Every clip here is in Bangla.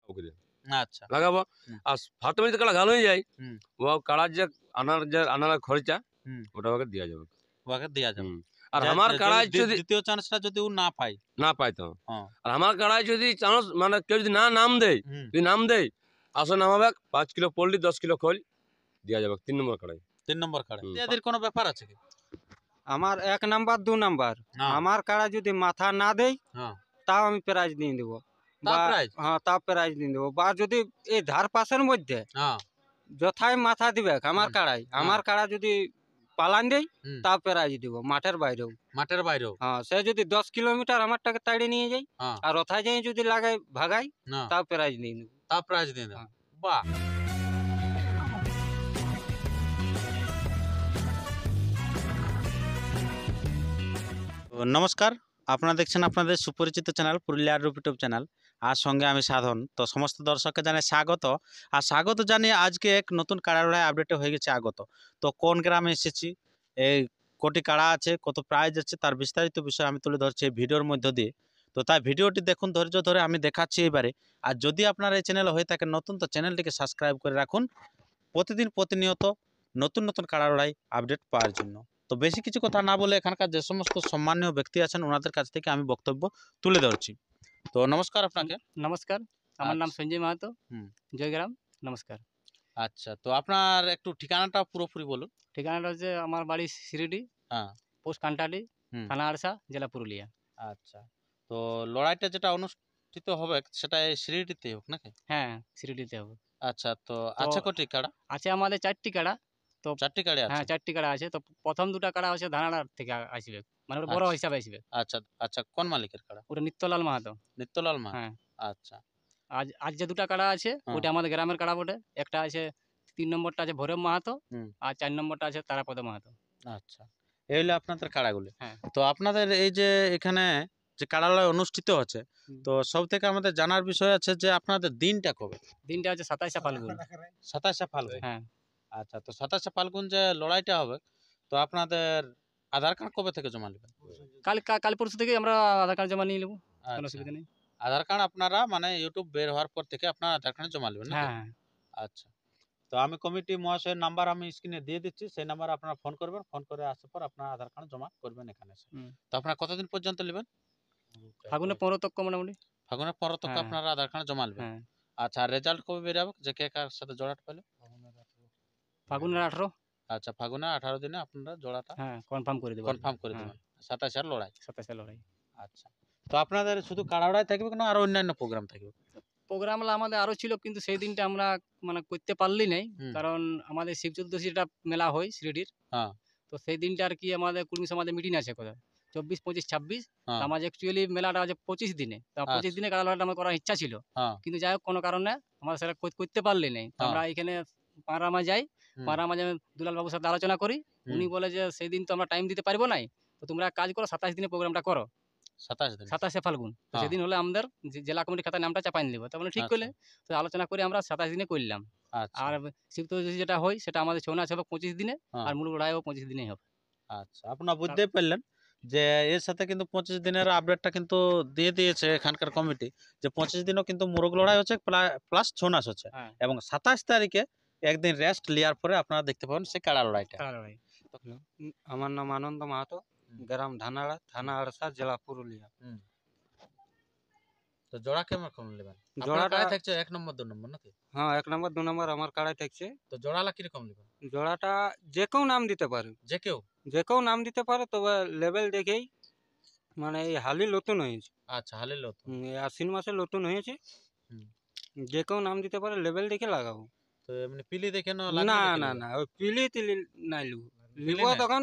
আচ্ছা লাগাবো। হুম। আর ফার্স্টে যদি কাড়া গাল হয়ে যায়, হুম। ও কাড়ার যে আনার খরচা হুম। ওটা ওকে দেওয়া যাবে। ওকে দেয়া যাবে। আর আমার কাড়ায় যদি দ্বিতীয় চান্সটা যদি ও না পায়, না পাই তো, হ্যাঁ। আর আমার কাড়ায় যদি চান্স মানে কেউ যদি নাম দেয়, হুম। যদি নাম দেয় আসো নামাবে 5 কিলো পোল্ট্রি 10 কিলো খোল দেওয়া যাবে 3 নম্বর কাড়ায়। 3 নম্বর কাড়া এদের কোনো ব্যাপার আছে কি? আমার 1 নাম্বার 2 নাম্বার হ্যাঁ। আমার কাড়া যদি মাথা না দেয় হ্যাঁ। তাও আমি প্রাইজ দিয়ে দেবো। তাও প্রাইজ? হ্যাঁ, তাও প্রাইজ দিয়ে দেবো। বা যদি এই ধার পাশের মধ্যে হ্যাঁ। যথাই মাথা দিবে আমার কাড়াই, আমার কাড়া যদি পালান দেয় হুম। তাও প্রাইজ দিব মাঠের বাইরেও। মাঠের বাইরেও? হ্যাঁ, সে যদি 10 কিলোমিটার আমারটাকে তাড়িয়ে নিয়ে যায় হ্যাঁ। আর ওথায় যাই যদি লাগাই ভাগাই না, তাও প্রাইজ দিয়ে দেবো। তাও প্রাইজ দিয়ে দেন। হ্যাঁ। বাহ! তো নমস্কার, আপনারা দেখছেন আপনাদের সুপরিচিত চ্যানেল পুরুলিয়ার রূপ ইউটিউব চ্যানেল। আর সঙ্গে আমি সাধন। তো সমস্ত দর্শককে জানাই স্বাগত। আর স্বাগত জানিয়ে আজকে এক নতুন কাড়া লড়াই আপডেট হয়ে গেছে আগত। তো কোন গ্রামে এসেছি, এই কোটি কাড়া আছে, কত প্রাইজ আছে, তার বিস্তারিত বিষয় আমি তুলে ধরছি এই ভিডিওর মধ্য দিয়ে। তো তাই ভিডিওটি দেখুন ধৈর্য ধরে, আমি দেখাচ্ছি এবারে। আর যদি আপনারা এই চ্যানেলে হয়ে থাকেন নতুন, তো চ্যানেলটিকে সাবস্ক্রাইব করে রাখুন প্রতিদিন প্রতিনিয়ত নতুন নতুন কাড়া লড়াই আপডেট পাওয়ার জন্য। তো বেশি কিছু কথা না বলে এখানকার যে সমস্ত সম্মানীয় ব্যক্তি আছেন ওনাদের কাছ থেকে আমি বক্তব্য তুলে ধরছি। তো নমস্কার আপনাকে। নমস্কার, আমার নাম আচ্ছা। সঞ্জয় মাহাতো, হুম। জয়গ্রাম। নমস্কার। আচ্ছা, তো আপনার একটু ঠিকানাটা পুরোপুরি বলুন। ঠিকানাটা হচ্ছে আমার বাড়ি শিরিডি, হ্যাঁ। পোস্ট কান্টালি, হুম। থানা আরসা, জেলা পুরুলিয়া। আচ্ছা, তো লড়াইটা যেটা অনুষ্ঠিত হবে সেটা এই শিরিডিতেই হোক নাকি? হ্যাঁ, শিরিডিতে হবে। আচ্ছা, তো তো আছে কটি কাড়া? আছে আমাদের 4টি কাড়া। তো 4টি কাড়ি হ্যাঁ, আছে? 4টি কাড়া আছে। তো প্রথম 2টা কাড়া হচ্ছে ধানাড়ার থেকে আসবে, মানে ওটা বড় আচ্ছা। হিসাবে আসবে। আচ্ছা, আচ্ছা, কোন মালিকের কাড়া? ওটা নিত্যলাল মাহাতো। নিত্যলাল মা? হ্যাঁ। আচ্ছা। আজ আজ যে 2টা কাড়া আছে হ্যাঁ। ওটা আমাদের গ্রামের কাড়া বটে। একটা আছে 3 নম্বরটা আছে ভৈরব মাহাতো, হুম। আর 4 নম্বরটা আছে তারাপদ মাহাতো। আচ্ছা, এই হলো আপনাদের কাড়াগুলি। হ্যাঁ। তো আপনাদের এই যে এখানে যে কাড়া লড়াই অনুষ্ঠিত হচ্ছে, তো সব থেকে আমাদের জানার বিষয় আছে যে আপনাদের দিনটা কবে? দিনটা হচ্ছে 27শে ফাল্গুন। 27শে ফাল্গুন? হ্যাঁ। আচ্ছা, তো 27শে ফাল্গুন যে লড়াইটা হবে, তো আপনাদের আধার কার্ড কবে থেকে জমা নেবেন? কাল পরশু থেকে আমরা আধার কার্ড জমা নিয়ে নেবো, কোনো আচ্ছা, অসুবিধা নেই। আধার কার্ড আপনারা মানে ইউটিউব বের হওয়ার পর থেকে আপনারা আধার কার্ড জমা নেবেন নাকি? হ্যাঁ, আচ্ছা, তো আমি কমিটি মহাশয়ের নাম্বার আমি স্ক্রিনে দিয়ে দিচ্ছি, সেই নাম্বারে আপনারা ফোন করবেন, ফোন করে আসার পর আপনারা আধার কার্ড জমা করবেন এখানে এসে। হুম। তো আপনারা কতদিন পর্যন্ত নেবেন? ফাগুনে 15 তক মোটামুটি। ফাগুনের 15 তক হ্যাঁ, আপনারা আধার কার্ড জমা নেবেন। হ্যাঁ। আচ্ছা, আর রেজাল্ট কবে বেরাবে যে কে কার সাথে জোড়াটা পেলো? ফাগুনের 18। আচ্ছা, ফাগুনের 18 দিনে আপনারা জোড়াটা হ্যাঁ, কনফার্ম করে দেবো। কনফার্ম করে দেবেন। 27 এর লড়াই। 27 এ লড়াই। আচ্ছা, তো আপনাদের শুধু কাড়া লড়াই থাকবে না আরো অন্যান্য প্রোগ্রাম থাকবে? প্রোগ্রাম আমাদের আরো ছিল, কিন্তু সেই দিনটা আমরা মানে করতে পারলি নাই। হুম। কারণ আমাদের শিব চতুর্দশীটা মেলা হয় শিরিডির। হ্যাঁ। তো সেই দিনটা আর কি আমাদের কুর্মী সমাজে মিটিং আছে কোথায় 24, 25, 26। হ্যাঁ। আমার অ্যাকচুয়ালি মেলাটা আছে 25 দিনে। তো 25 আচ্ছা। দিনে কাড়া লড়াইটা আমার করার ইচ্ছা ছিল। হ্যাঁ। কিন্তু যাই হোক কোনো কারণে আমরা সেটা করতে পারলি নাই। তো হ্যাঁ। আমরা এখানে পাড়ামা যাই। হুম। পাড়ামা যে দুলাল বাবুর সাথে আলোচনা করি। হুম। উনি বলে যে সেই দিন তো আমরা টাইম দিতে পারবো নাই। তো তোমরা এক কাজ করো 27 দিনে প্রোগ্রামটা করো। 27 দিন? 27শে ফাল্গুন। তো হ্যাঁ। সেদিন হলে আমাদের জেলা কমিটির খাতায় নামটা চাপাই দেবো। তো বললাম ঠিক আচ্ছা। করলে। তো আলোচনা করে আমরা 27 দিনে করলাম। আচ্ছা। আর শিব চতুর্দশী যেটা হয় সেটা আমাদের ছৌ নাচ হবে 25 দিনে। হ্যাঁ। আর মূল লড়াইও 25 দিনেই হবে। আচ্ছা, আপনারা বুঝতেই পারলেন যে এর সাথে কিন্তু 25 দিনের আপডেটটা কিন্তু দিয়ে দিয়েছে এখানকার কমিটি, যে 25 দিনও কিন্তু মোরগ লড়াই হচ্ছে প্লাস ছৌ নাচ হচ্ছে। হ্যাঁ। এবং 27 তারিখে একদিন রেস্ট নেওয়ার পরে আপনারা দেখতে পাবেন সেই কাড়া লড়াইটা। কাড়া লড়াই। আমার নাম আনন্দ মাহাতো, গ্রাম ধানাড়া, থানা আরসা, জেলা পুরুলিয়া। হুম। তো জোড়া কেমন নেবেন? আপনার জোড়াটা কাড়াই থাকছে 1 নম্বর 2 নম্বর নাকি? হ্যাঁ, 1 নম্বর 2 নম্বর আমার কাড়াই থাকছে। তো জোড়ালা কিরকম নেবেন? জোড়াটা যে কেউ নাম দিতে পারে, যে কেউ? যে কেউ নাম দিতে পারে, তবে লেভেল দেখেই। মানে এই হালি নতুন হয়েছে। আচ্ছা, হালিল তো। এই আশ্বিন মাসে নতুন হয়েছে। হুম। যে কেউ নাম দিতে পারে, লেভেল দেখে লাগাবো। তো এমনি পিলি দেখে না না লাগনি দেখে না নেবেন? না, ওই পিলি তিলি নাই লিব। লিব নাই? তখন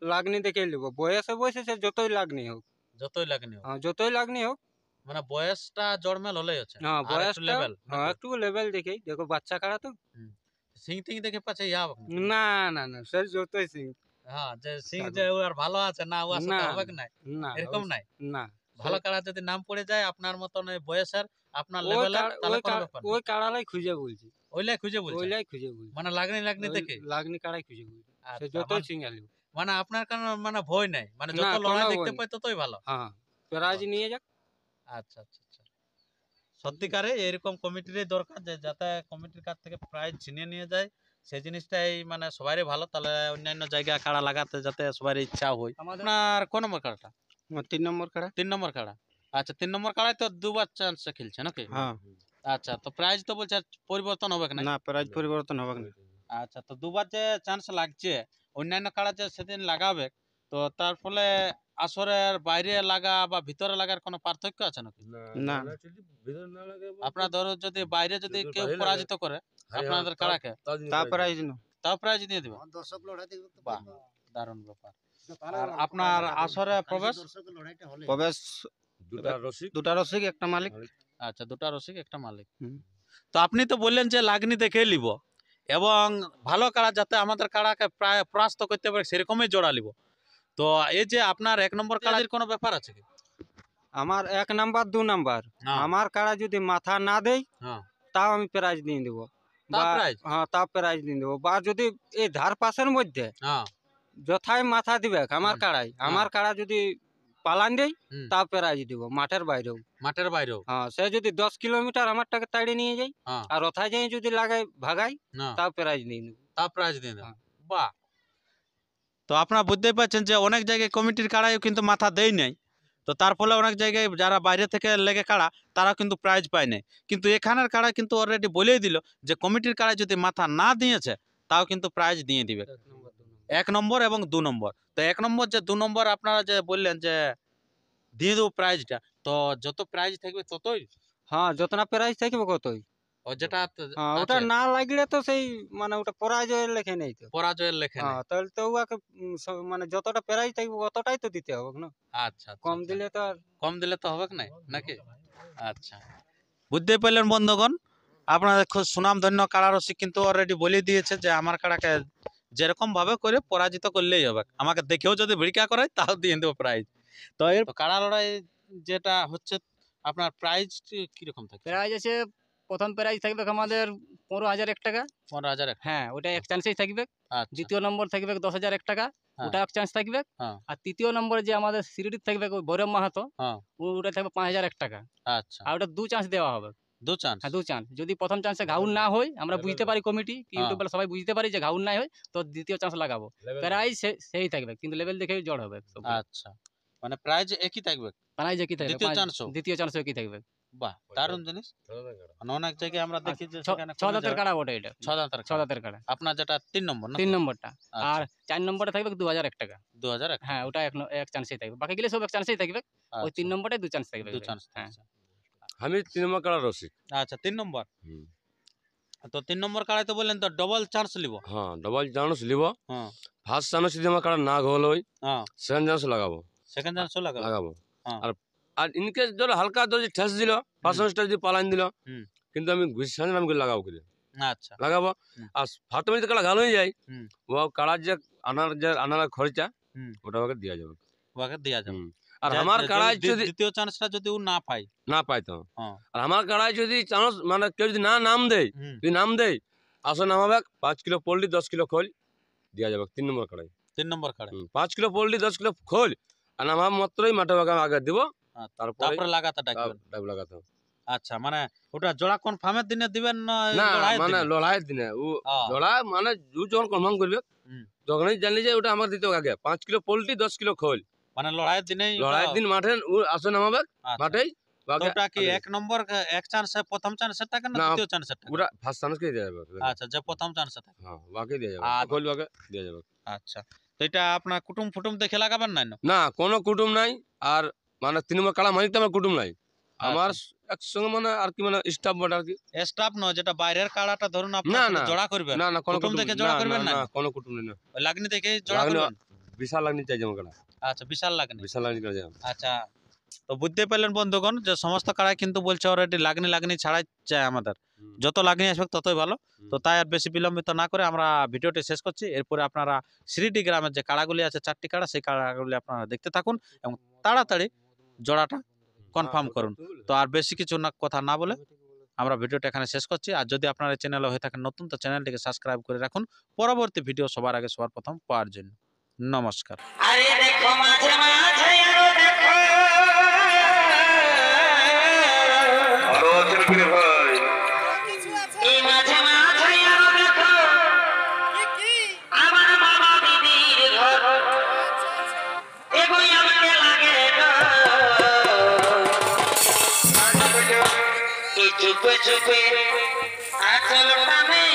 লাগনি দেখে লিব। বয়সে বয়সে সে যতই লাগনি হোক। যতই লাগনি হোক। হ্যাঁ, যতই লাগনি হোক। মানে বয়সটা জড়মেল হলেই হচ্ছে। হ্যাঁ, আর একটু বয়সটা লেভেল হ্যাঁ, নাকি? একটু লেভেল দেখেই। দেখো বাচ্চা কাড়া তো। হুম। সিং টিং দেখে পাচ্ছে ইয়া হবে নাকি? না না না, সে যতই সিং। হ্যাঁ, যে সিং থাকবে। যে ও আর ভালো আছে না ওর না সাথে হবে কি নাই? না এরকম নাই? না। ভালো কাড়া যদি নাম পড়ে যায় আপনার মতন এই বয়সের, আপনার ওই লেভেলের, কাড়া তাহলে কোনো ব্যাপার ওই নেই। কাড়ালাই খুঁজে বলছি। ওইলাই খুঁজে বলছেন? ওইলাই খুঁজে বলছি। মানে লাগনি ওই দেখে? লাগনি কাড়াই খুঁজে বলছি। সে আচ্ছা, যতই সিং আলিব। মানে আপনার কারণ মানে ভয় নাই। মানে না, যত কোনো লড়াই ভয় দেখতে নেই। পাই ততই ভালো। হ্যাঁ, প্রাইজ নিয়ে যাক। আচ্ছা, আচ্ছা, আচ্ছা। সত্যিকারে এরকম কমিটিরই দরকার, যে যাতে কমিটির কাছ থেকে প্রাইজ ছিনিয়ে নিয়ে যায়, সেই জিনিসটাই মানে সবারই ভালো। তাহলে অন্যান্য জায়গায় কাড়া লাগাতে যাতে সবার ইচ্ছা হয়। আমাদের আপনার কোন নম্বর কাড়াটা? আমার 3 নম্বর কাড়া। 3 নম্বর কাড়া। আচ্ছা, 3 নম্বর কাড়ায় তো দুবার চান্স খেলছে নাকি? হ্যাঁ, আচ্ছা, তো প্রাইজ তো বলছে আর পরিবর্তন হবে না? না প্রাইজ পরিবর্তন হবে না। আচ্ছা, তো দুবার যে চান্স লাগছে, অন্যান্য কাড়া যে সেদিন লাগাবে, তো তার ফলে আসরের বাইরে লাগা বা ভিতরে লাগার কোনো পার্থক্য আছে নাকি? না। আপনার ধরো যদি বাইরে যদি কেউ পরাজিত করে আপনাদের কাড়াকে, তা প্রাইজ না। তাও প্রাইজ দিয়ে দিবে? বাহ, দারুণ ব্যাপার। আর আপনার আসরে প্রবেশ? প্রবেশ দুটা রসিক দুটা রসিক একটা মালিক। আচ্ছা, দুটা রসিক একটা মালিক। হুম। তো আপনি তো বললেন যে লাগনি দেখে লিব এবং ভালো কাড়া যাতে আমাদের কাড়াকে প্রায় পরাস্ত করতে পারে সেরকমই জোড়া লিব। তো এই যে আপনার 1 নম্বর কাড়ার কোনো ব্যাপার আছে কি? আমার 1 নাম্বার 2 নাম্বার হ্যাঁ। আমার কাড়া যদি মাথা না দেয় হ্যাঁ। তাও আমি প্রাইজ দিয়ে দেবো। তাও বা- প্রাইজ? হ্যাঁ, তাও প্রাইজ দিয়ে দেবো। বা যদি এই ধার পাশের মধ্যে হ্যাঁ। যথাই মাথা দিবে আমার কাড়াই, আমার কাড়া যদি পালান দেয় হুম। তাও প্রাইজ দিব মাঠের বাইরেও। মাঠের বাইরেও? হ্যাঁ, সে যদি 10 কিলোমিটার আমারটাকে তাড়িয়ে নিয়ে যায় হ্যাঁ। আর ওথায় যাই যদি লাগাই ভাগাই না, তাও প্রাইজ দিয়ে দেবো। তাও প্রাইজ দিয়ে দেন? হ্যাঁ। বাহ। তো আপনারা বুঝতেই পারছেন যে অনেক জায়গায় কমিটির কাড়াইও কিন্তু মাথা দেয় নাই, তো তার ফলে অনেক জায়গায় যারা বাইরে থেকে লেগে কাড়া তারা কিন্তু প্রাইজ পায় নাই। কিন্তু এখানের কাড়া কিন্তু অলরেডি বলেই দিল যে কমিটির কাড়ায় যদি মাথা না দিয়েছে তাও কিন্তু প্রাইজ দিয়ে দিবে, 1 নম্বর এবং 2 নম্বর। তো 1 নম্বর যে 2 নম্বর আপনারা যে বললেন যে দিয়ে দেবো প্রাইজটা, তো যত প্রাইজ থাকবে ততই? হ্যাঁ, যত না প্রাইজ থাকবে কতই। ও যেটা হ্যাঁ, ওটা আছে, না লাগলে তো সেই মানে ওটা পরাজয়ের লেখে নেই তো। পরাজয়ের লেখে নেই। হ্যাঁ, তাহলে তো উহাকে মানে যতটা প্রাইজ থাকবে অতটাই তো দিতে হবে না। আচ্ছা, কম আচ্ছা। দিলে তো আর কম দিলে তো হবে না নাকি? আচ্ছা, বুঝতেই পারলেন বন্ধুগণ, আপনাদের খুব সুনামধন্য কাড়া রসিক কিন্তু অলরেডি বলে দিয়েছে যে আমার কাড়াকে যেরকম ভাবে করে পরাজিত করলেই হবে, আমাকে দেখেও যদি ভিড়কা করে তাও দিয়ে দেবো প্রাইজ। তো এর কাড়া লড়াই যেটা হচ্ছে আপনার প্রাইজ কিরকম থাকে? প্রাইজ আছে, প্রথম প্রাইজ থাকবে আমাদের 15,001 টাকা। 15,000? হ্যাঁ, ওটা এক চান্সেই থাকবে। আচ্ছা। দ্বিতীয় নম্বর থাকবে 10,001 টাকা, হ্যাঁ। ওটা এক চান্স থাকবে। হ্যাঁ। আর তৃতীয় নম্বরে যে আমাদের সিরিডির থাকবে ওই বৈরব মাহাতো, হ্যাঁ। ওটা থাকবে 5,001 টাকা। আচ্ছা, আর ওটা 2 চান্স দেওয়া হবে। 2 চান্স? হ্যাঁ, 2 চান্স। যদি প্রথম চান্সে ঘাউল না হয়, আমরা বুঝতে পারি কমিটি কি ইউটিউবে সবাই বুঝতে পারি যে ঘাউল নাই হয়, তো দ্বিতীয় চান্স লাগাবো। প্রাইজ সেই থাকবে কিন্তু লেভেল দেখেই জড় হবে সব। আচ্ছা, মানে প্রাইজ একই থাকবে? প্রাইজ একই থাকবে। দ্বিতীয় চান্সও? দ্বিতীয় চান্সও একই থাকবে। বাহ, দারুণ জিনিস। মানে অনেক জায়গায় আমরা দেখি যে সেখানে 6 দাঁতের কাড়া ওটা, এটা 6 দাঁতের 6 দাঁতের কাড়া। আপনার যেটা 3 নম্বর না? 3 নম্বরটা। আচ্ছা। আর 4 নম্বরে থাকবে 2,001 টাকা। 2001? হ্যাঁ, ওটা এক চান্সেই থাকবে। বাকিগুলো সব এক চান্সেই থাকবে। ওই 3 নম্বরটায় 2 চান্স থাকবে। 2 চান্স। হ্যাঁ। আমি 3 নম্বর কাড়া রসিক। আচ্ছা, 3 নম্বর। হুম। তো 3 নম্বর কাড়াই তো বললেন তো ডবল চান্স লিব? হ্যাঁ, ডবল চান্স লিব। হ্যাঁ। ফার্স্ট চান্স যদি আমার কাড়া না গোল হয় হ্যাঁ, সেকেন্ড চান্স লাগাবো সেকেন্ড চান্সও লাগাবো? লাগাবো। হ্যাঁ। আর ইনকেস ধরো হালকা যদি ঠেস দিল ফার্স্ট চান্সটা যদি পালাইন দিল, হুম। কিন্তু আমি সেকেন্ড আমি লাগাবো করে আচ্ছা। লাগাবো। হুম। আর ফার্স্ট যদি কাড়া গাল হয়ে যায়, হুম। ও কাড়ার যে আনার খরচা হুম। ওটা ওকে দেওয়া যাবে। ওকে দেয়া যাবে। হুম। আর আমার কাড়ায় যদি দ্বিতীয় চান্সটা যদি ও না পায়? না পাইতো, হ্যাঁ। আর আমার কাড়ায় যদি চান্স মানে কেউ যদি না নাম দেয়, হুম। যদি নাম দেয় আসো নামাবে 5 কিলো পোল্ট্রি 10 কিলো খোল দেওয়া যাবে 3 নম্বর কাড়াই। 3 নম্বর কাড়াই? 5 কিলো পোল্ট্রি 10 কিলো খোল আর নামার মাত্রই মাঠে আগে দিব, তারপরে লাগাতে ডাকবেন? ডাব লাগাতে হবে। আচ্ছা, মানে ওটা জোড়া কনফার্মের দিনে দিবেন না না লড়াইয়ের মানে দিনে? লড়াইয়ের দিনে ও হ্যাঁ। জোড়া মানে ও যখন কনফার্ম করবে হুম। তখনই জানলি যে ওটা আমার দিতে হবে আগে 5 কিলো পোল্ট্রি 10 কিলো খোল। মানে লড়াইয়ের দিনেই? লড়াইয়ের দিন মাঠে ও আসো নামাবে আচ্ছা। মাঠেই তো ওটা কি 1 নম্বর এক চান্সে প্রথম চান্সের টাকা না না, দ্বিতীয় চান্সের টাকা? ওটা ফার্স্ট চান্স কে দেওয়া যাবে। আচ্ছা, যে প্রথম চান্সে থাকে। হ্যাঁ, বাকি দেওয়া যাবে, আর- খোল বাকি দেওয়া যাবে। আচ্ছা, তো এটা আপনার কুটুম ফুটুম দেখে লাগাবেন না? না কোনো কুটুম নাই, আর মানে 3 নম্বর কাড়া মালিক তো আমার কুটুম নাই, আমার একসঙ্গে মানে আর কি মানে স্টাফ বট আর কি। স্টাফ নয়, যেটা বাইরের কাড়াটা ধরুন না, আপনার না। জোড়া করবেন, না না কোনো কুটুম দেখে জোড়া করবেন না? না কোনো কুটুম নেই না, ওই লাগনি দেখে জোড়া লাগনি- করবেন? বিশাল লাগনি চাই যেমন কাড়া, আচ্ছা, বিশাল লাগনি। বিশাল লাগনি কাড়া চাই। আচ্ছা, তো বুঝতে পারলেন বন্ধুগণ যে সমস্ত কাড়াই কিন্তু বলছে অলরেডি লাগনি ছাড়াই চাই আমাদের, যত লাগনি আসবে ততই ভালো। তো তাই আর বেশি বিলম্বিত না করে আমরা ভিডিওটি শেষ করছি। এরপরে আপনারা সিরিডি গ্রামের যে কাড়াগুলি আছে 4টি কাড়া, সেই কাড়াগুলি আপনারা দেখতে থাকুন এবং তাড়াতাড়ি জোড়াটা কনফার্ম করুন। তো আর বেশি কিছু না কথা না বলে আমরা ভিডিওটা এখানে শেষ করছি। আর যদি আপনার এই চ্যানেলে হয়ে থাকেন নতুন, তো চ্যানেলটিকে সাবস্ক্রাইব করে রাখুন পরবর্তী ভিডিও সবার আগে সবার প্রথম পাওয়ার জন্য। নমস্কার। আরে দেখো মাঝে মাঝে আরো দেখো করে ভাই এই মাঝে মাঝে আরো দেখো আমার মামা দিদির ঘর এগোই আমাকে লাগে গো এই চুপে চুপে আচল টানে